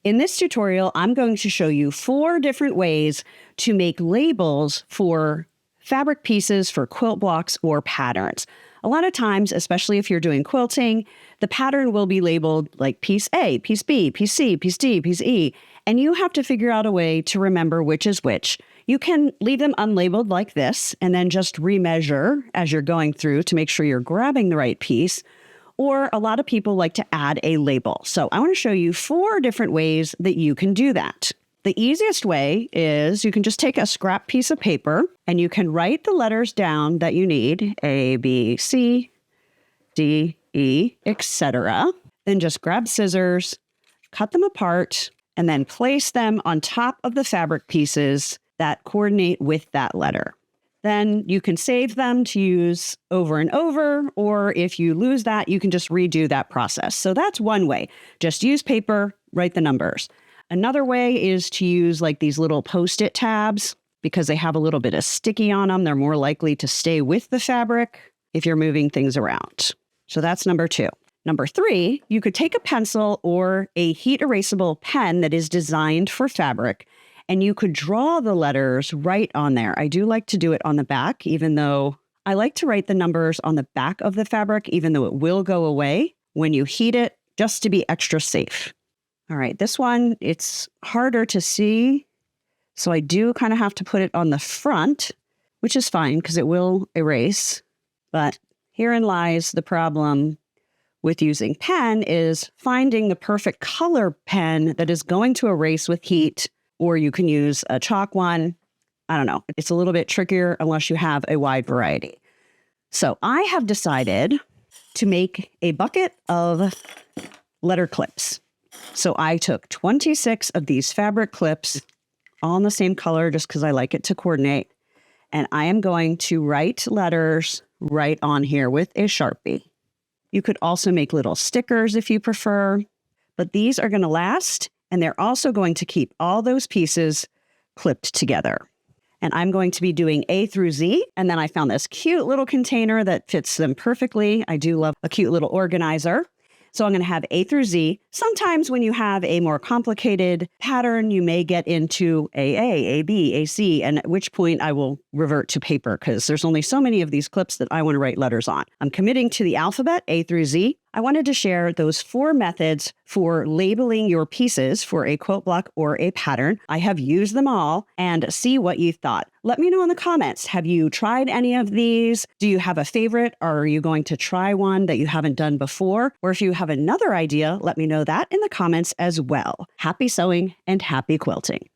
In this tutorial, I'm going to show you 4 different ways to make labels for fabric pieces for quilt blocks or patterns. A lot of times, especially if you're doing quilting, the pattern will be labeled like piece A, piece B, piece C, piece D, piece E, and you have to figure out a way to remember which is which. You can leave them unlabeled like this and then just remeasure as you're going through to make sure you're grabbing the right piece. Or a lot of people like to add a label. So I want to show you 4 different ways that you can do that. The easiest way is you can just take a scrap piece of paper and you can write the letters down that you need, A, B, C, D, E, etc. Then just grab scissors, cut them apart, and then place them on top of the fabric pieces that coordinate with that letter. Then you can save them to use over and over, or if you lose that, you can just redo that process. So that's one way. Just use paper, write the numbers. Another way is to use like these little Post-it tabs because they have a little bit of sticky on them. They're more likely to stay with the fabric if you're moving things around. So that's number 2. Number 3, you could take a pencil or a heat erasable pen that is designed for fabric, and you could draw the letters right on there. I do like to do it on the back, even though I like to write the numbers on the back of the fabric, even though it will go away when you heat it, just to be extra safe. All right, this one, it's harder to see, so I do kind of have to put it on the front, which is fine because it will erase. But herein lies the problem with using pen is finding the perfect color pen that is going to erase with heat, or you can use a chalk one. I don't know. It's a little bit trickier unless you have a wide variety. So I have decided to make a bucket of letter clips. So I took 26 of these fabric clips, all in the same color, just because I like it to coordinate. And I am going to write letters right on here with a Sharpie. You could also make little stickers if you prefer, but these are going to last, and they're also going to keep all those pieces clipped together. And I'm going to be doing A through Z, and then I found this cute little container that fits them perfectly. I do love a cute little organizer. So I'm going to have A through Z. Sometimes when you have a more complicated pattern, you may get into AA, AB, AC, and at which point I will revert to paper because there's only so many of these clips that I want to write letters on. I'm committing to the alphabet, A through Z. I wanted to share those 4 methods for labeling your pieces for a quilt block or a pattern. I have used them all and see what you thought. Let me know in the comments. Have you tried any of these? Do you have a favorite? Or are you going to try one that you haven't done before? Or if you have another idea, let me know that in the comments as well. Happy sewing and happy quilting.